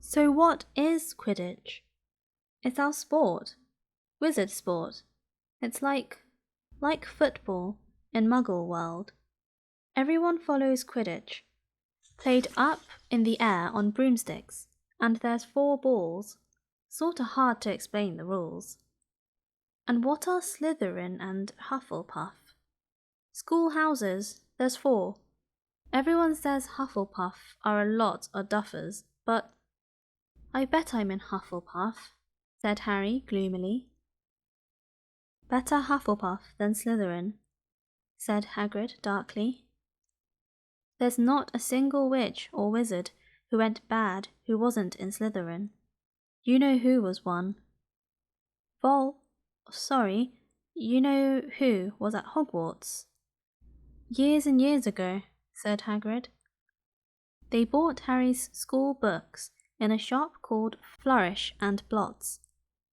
So what is Quidditch? It's our sport. Wizard sport. It's like football in Muggle world. Everyone follows Quidditch, played up in the air on broomsticks, and there's 4 balls. Sorta hard to explain the rules. And what are Slytherin and Hufflepuff? School houses, there's 4. Everyone says Hufflepuff are a lot of duffers, but I bet I'm in Hufflepuff, said Harry gloomily. Better Hufflepuff than Slytherin, said Hagrid darkly. There's not a single witch or wizard who went bad who wasn't in Slytherin. You know who was one. You know who was at Hogwarts. Years and years ago, said Hagrid. They bought Harry's school books in a shop called Flourish and Blots,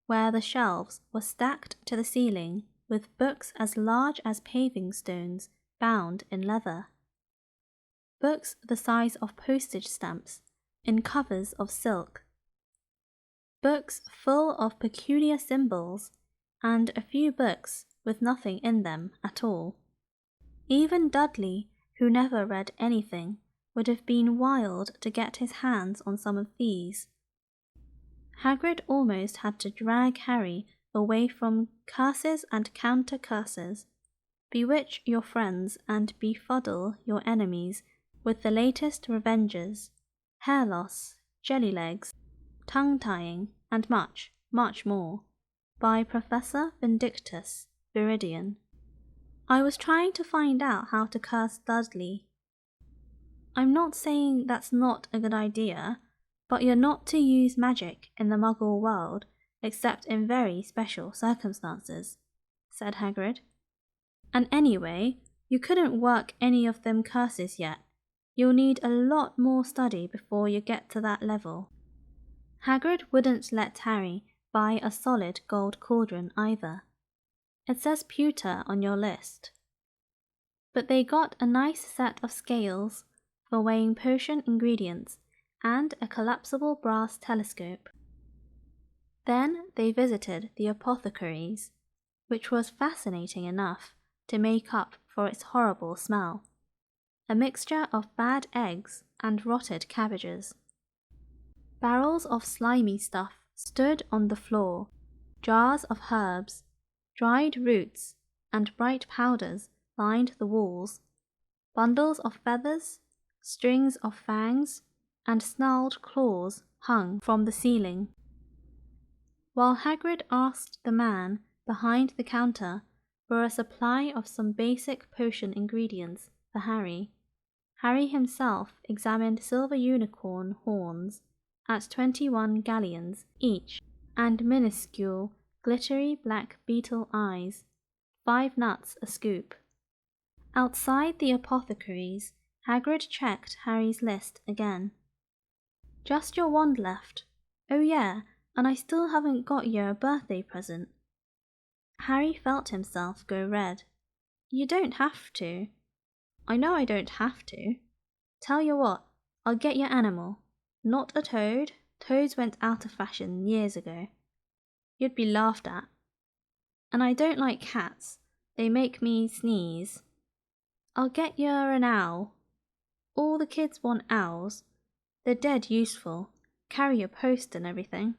where the shelves were stacked to the ceiling with books as large as paving stones bound in leather. Books the size of postage stamps in covers of silk. Books full of peculiar symbols, and a few books with nothing in them at all. Even Dudley, who never read anything, would have been wild to get his hands on some of these. Hagrid almost had to drag Harry away from curses and counter-curses, bewitch your friends and befuddle your enemies with the latest revenges, hair loss, jelly legs, tongue-tying, and much, much more, by Professor Vindictus Viridian. I was trying to find out how to curse Dudley. I'm not saying that's not a good idea, but you're not to use magic in the Muggle world except in very special circumstances, said Hagrid. And anyway, you couldn't work any of them curses yet. You'll need a lot more study before you get to that level. Hagrid wouldn't let Harry buy a solid gold cauldron either. It says pewter on your list. But they got a nice set of scales for weighing potion ingredients and a collapsible brass telescope. Then they visited the apothecary's, which was fascinating enough to make up for its horrible smell, a mixture of bad eggs and rotted cabbages. Barrels of slimy stuff stood on the floor, jars of herbs, dried roots, and bright powders lined the walls. Bundles of feathers, strings of fangs, and snarled claws hung from the ceiling. While Hagrid asked the man behind the counter for a supply of some basic potion ingredients for Harry, Harry himself examined silver unicorn horns at 21 galleons each, and minuscule, glittery black beetle eyes, 5 nuts a scoop. Outside the apothecary's, Hagrid checked Harry's list again. Just your wand left. Oh yeah, and I still haven't got you a birthday present. Harry felt himself go red. You don't have to. I know I don't have to. Tell you what, I'll get your animal. Not a toad. Toads went out of fashion years ago. You'd be laughed at. And I don't like cats. They make me sneeze. I'll get you an owl. All the kids want owls. They're dead useful. Carry a post and everything.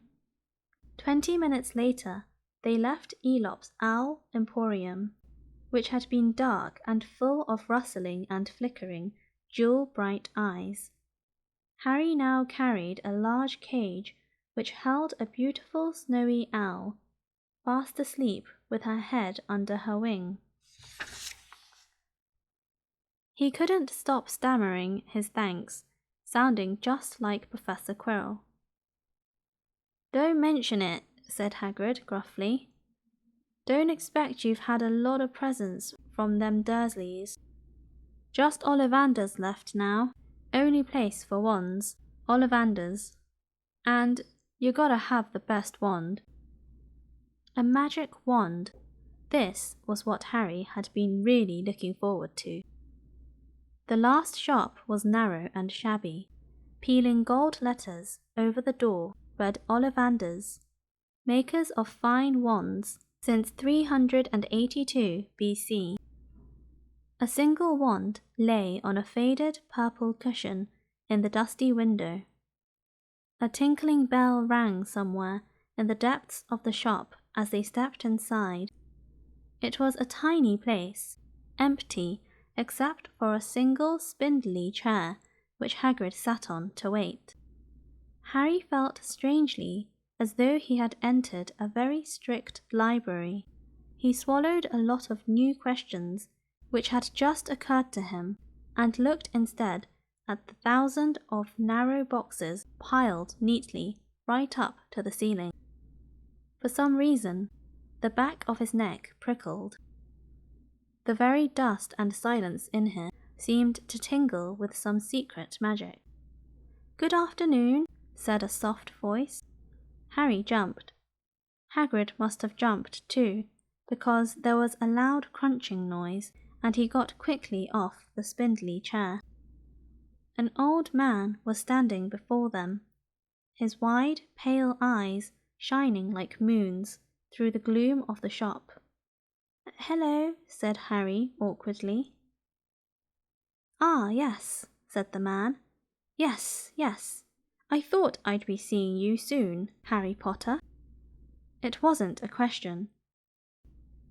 20 minutes later, they left Elop's Owl Emporium, which had been dark and full of rustling and flickering, jewel-bright eyes. Harry now carried a large cage which held a beautiful snowy owl, fast asleep with her head under her wing. He couldn't stop stammering his thanks, sounding just like Professor Quirrell. Don't mention it, said Hagrid gruffly. Don't expect you've had a lot of presents from them Dursleys. Just Ollivander's left now. Only place for wands. Ollivander's. And you gotta have the best wand. A magic wand. This was what Harry had been really looking forward to. The last shop was narrow and shabby. peeling gold letters over the door read Ollivanders, makers of fine wands since 382 BC. A single wand lay on a faded purple cushion in the dusty window. A tinkling bell rang somewhere in the depths of the shop as they stepped inside. It was a tiny place, empty except for a single spindly chair which Hagrid sat on to wait. Harry felt strangely as though he had entered a very strict library. He swallowed a lot of new questions which had just occurred to him, and looked instead at the 1,000 of narrow boxes piled neatly right up to the ceiling. For some reason, the back of his neck prickled. The very dust and silence in here seemed to tingle with some secret magic. "Good afternoon," said a soft voice. Harry jumped. Hagrid must have jumped too, because there was a loud crunching noise, and he got quickly off the spindly chair. An old man was standing before them, his wide, pale eyes shining like moons through the gloom of the shop. "Hello," said Harry awkwardly. "Ah, yes," said the man. Yes. I thought I'd be seeing you soon, Harry Potter." It wasn't a question.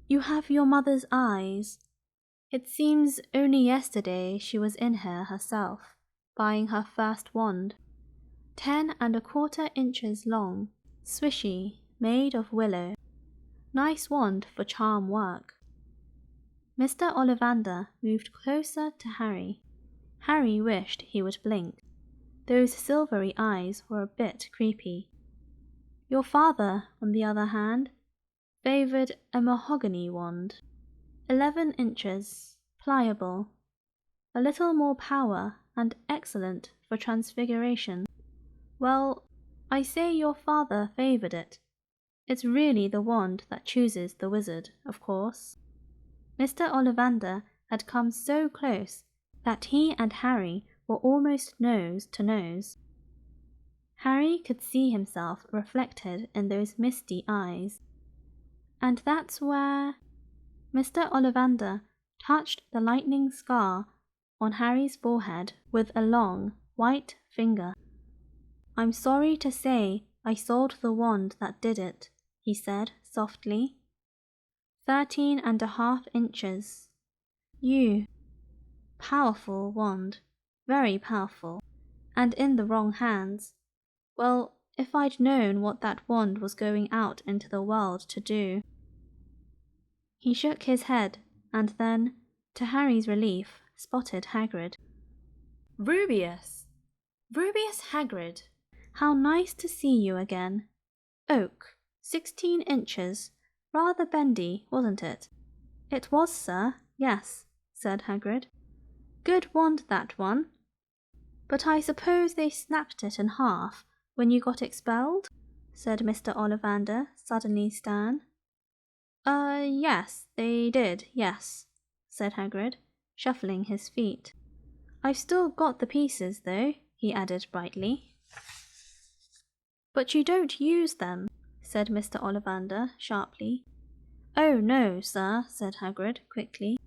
"You have your mother's eyes. It seems only yesterday she was in here herself, buying her first wand. 10¼ inches long, swishy, made of willow. Nice wand for charm work." Mr. Ollivander moved closer to Harry. Harry wished he would blink. Those silvery eyes were a bit creepy. "Your father, on the other hand, favoured a mahogany wand, 11 inches, pliable, a little more power and excellent for transfiguration. Well, I say your father favoured it. It's really the wand that chooses the wizard, of course." Mr. Ollivander had come so close that he and Harry were almost nose to nose. Harry could see himself reflected in those misty eyes. "And that's where—" Mr. Ollivander touched the lightning scar on Harry's forehead with a long, white finger. "I'm sorry to say I sold the wand that did it," he said softly. 13½ inches. Powerful wand, very powerful, and in the wrong hands. Well, if I'd known what that wand was going out into the world to do." He shook his head, and then, to Harry's relief, spotted Hagrid. "Rubeus! Rubeus Hagrid! How nice to see you again. Oak, 16 inches. Rather bendy, wasn't it?" "It was, sir, yes," said Hagrid. "Good wand, that one. But I suppose they snapped it in half when you got expelled?" said Mr. Ollivander, suddenly stern. Yes, they did, yes," said Hagrid, shuffling his feet. "I've still got the pieces, though," he added brightly. "But you don't use them," said Mr. Ollivander sharply. "Oh, no, sir," said Hagrid quickly.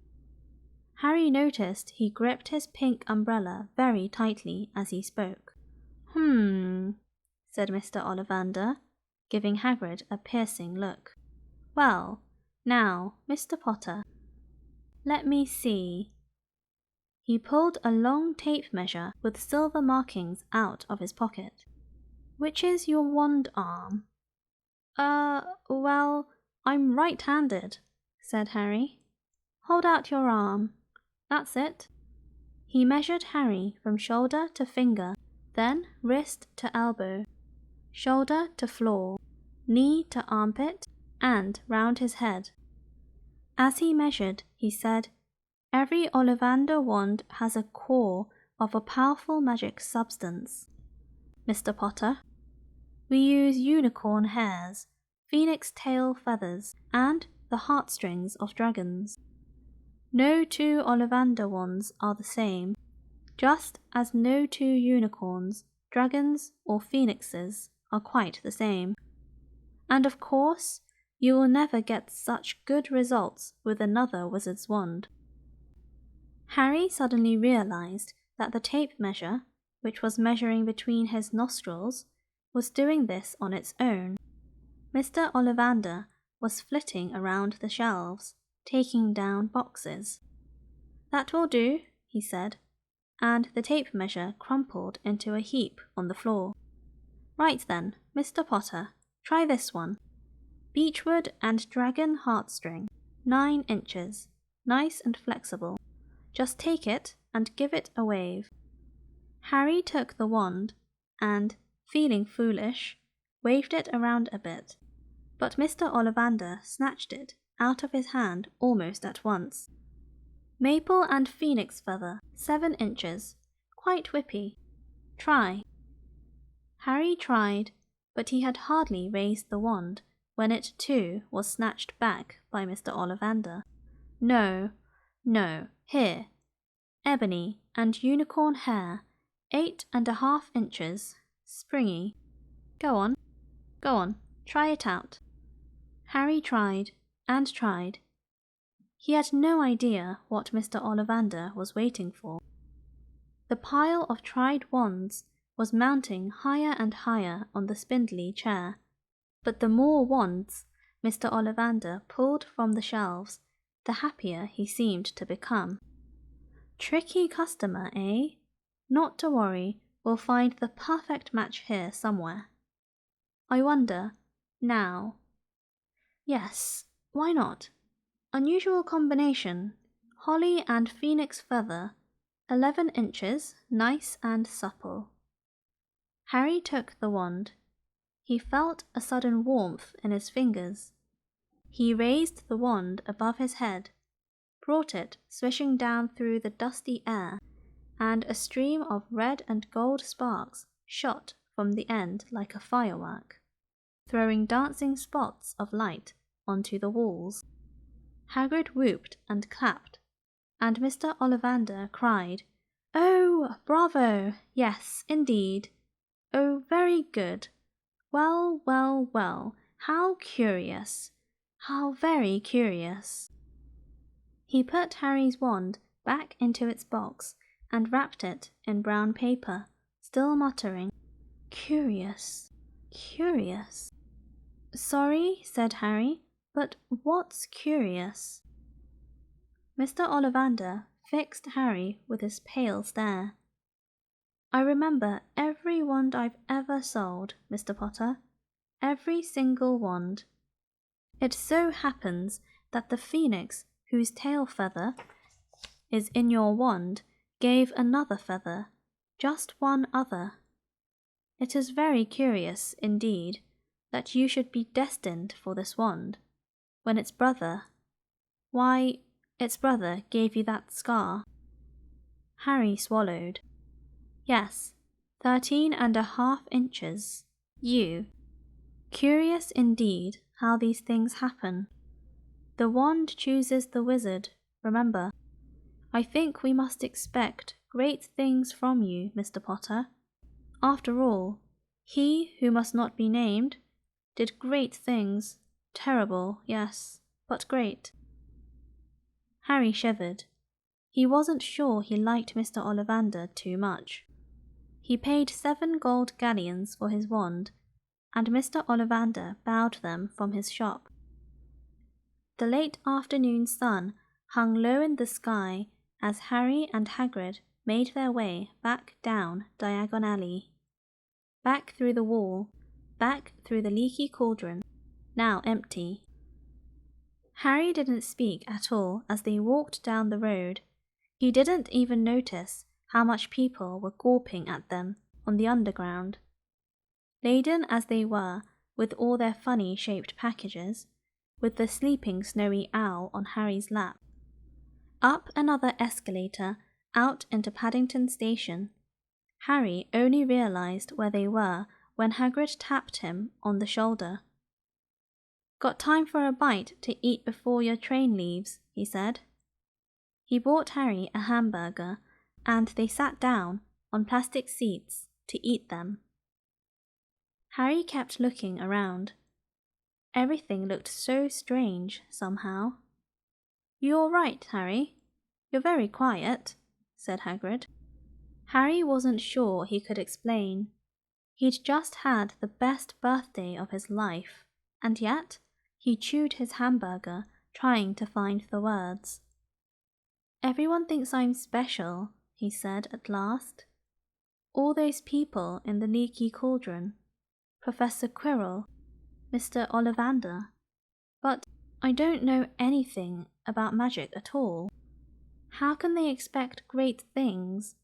Harry noticed he gripped his pink umbrella very tightly as he spoke. Said Mr. Ollivander, giving Hagrid a piercing look. "Well, now, Mr. Potter, let me see." He pulled a long tape measure with silver markings out of his pocket. "Which is your wand arm?" Well, I'm right-handed," said Harry. "Hold out your arm. That's it." He measured Harry from shoulder to finger, then wrist to elbow, shoulder to floor, knee to armpit, and round his head. As he measured, he said, "Every Ollivander wand has a core of a powerful magic substance, Mr. Potter. We use unicorn hairs, phoenix tail feathers, and the heartstrings of dragons. No two Ollivander wands are the same, just as no two unicorns dragons, or phoenixes are quite the same. And of course, you will never get such good results with another wizard's wand. Harry suddenly realized that the tape measure, which was measuring between his nostrils, was doing this on its own. Mr. Ollivander was flitting around the shelves, taking down boxes. "That will do," he said, and the tape measure crumpled into a heap on the floor. "Right then, Mr. Potter, try this one. Beechwood and dragon heartstring, 9 inches, nice and flexible. Just take it and give it a wave." Harry took the wand and, feeling foolish, waved it around a bit, but Mr. Ollivander snatched it out of his hand almost at once. "Maple and phoenix feather, 7 inches, quite whippy. Try." Harry tried, but he had hardly raised the wand when it too was snatched back by Mr. Ollivander. "No, no, here. Ebony and unicorn hair, 8½ inches, springy. Go on, try it out." Harry tried and tried. He had no idea what Mr. Ollivander was waiting for. The pile of tried wands was mounting higher and higher on the spindly chair, but the more wands Mr. Ollivander pulled from the shelves, the happier he seemed to become. "Tricky customer, eh? Not to worry, we'll find the perfect match here somewhere. I wonder, now. Yes, why not? Unusual combination, holly and phoenix feather, 11 inches, nice and supple." Harry took the wand. He felt a sudden warmth in his fingers. He raised the wand above his head, brought it swishing down through the dusty air, and a stream of red and gold sparks shot from the end like a firework, throwing dancing spots of light onto the walls. Hagrid whooped and clapped, and Mr. Ollivander cried, "Oh, bravo! Yes, indeed. Oh, very good. Well, well, well, how curious! How very curious!" He put Harry's wand back into its box and wrapped it in brown paper, still muttering, "Curious, curious." "Sorry," said Harry, "but what's curious?" Mr. Ollivander fixed Harry with his pale stare. "I remember every wand I've ever sold, Mr. Potter, every single wand. It so happens that the phoenix whose tail feather is in your wand gave another feather, just one other. It is very curious, indeed, that you should be destined for this wand, when its brother gave you that scar." Harry swallowed. "Yes, 13½ inches. Curious indeed how these things happen. The wand chooses the wizard, remember. I think we must expect great things from you, Mr. Potter. After all, he who must not be named did great things, terrible, yes, but great." Harry shivered. He wasn't sure he liked Mr. Ollivander too much. He paid 7 gold galleons for his wand, and Mr. Ollivander bowed them from his shop. The late afternoon sun hung low in the sky as Harry and Hagrid made their way back down Diagon Alley. Back through the wall, back through the leaky cauldron, now empty. Harry didn't speak at all as they walked down the road. He didn't even notice how much people were gawping at them on the underground. Laden as they were with all their funny-shaped packages, with the sleeping snowy owl on Harry's lap. Up another escalator, out into Paddington Station. Harry only realized where they were when Hagrid tapped him on the shoulder. "Got time for a bite to eat before your train leaves," he said. He bought Harry a hamburger, and they sat down on plastic seats to eat them. Harry kept looking around. Everything looked so strange, somehow. "You all right, Harry? You're very quiet," said Hagrid. Harry wasn't sure he could explain. He'd just had the best birthday of his life, and yet he chewed his hamburger trying to find the words. "Everyone thinks I'm special," he said at last. "All those people in the leaky cauldron, Professor Quirrell, Mr. Ollivander, but I don't know anything about magic at all. How can they expect great things?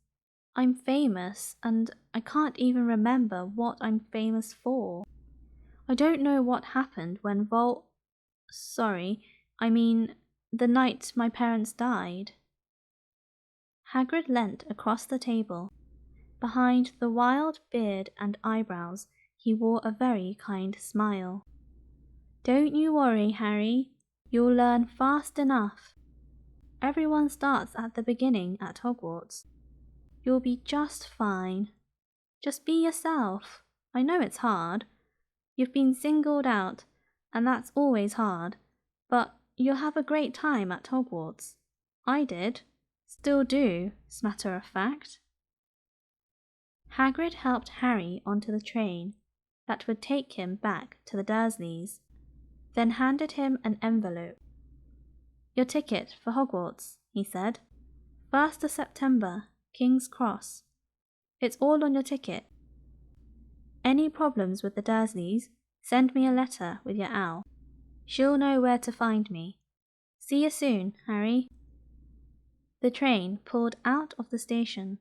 I'm famous, and I can't even remember what I'm famous for. I don't know what happened when the night my parents died." Hagrid leant across the table. Behind the wild beard and eyebrows, he wore a very kind smile. "Don't you worry, Harry. You'll learn fast enough. Everyone starts at the beginning at Hogwarts. You'll be just fine. Just be yourself. I know it's hard. You've been singled out, and that's always hard, but you'll have a great time at Hogwarts. I did. Still do, as a matter of fact." Hagrid helped Harry onto the train that would take him back to the Dursleys, then handed him an envelope. "Your ticket for Hogwarts," he said. "1st of September, King's Cross. It's all on your ticket. Any problems with the Dursleys, send me a letter with your owl. She'll know where to find me. See you soon, Harry." The train pulled out of the station.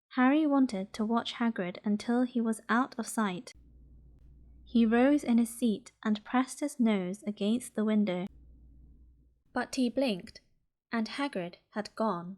Harry wanted to watch Hagrid until he was out of sight. He rose in his seat and pressed his nose against the window. But he blinked, and Hagrid had gone.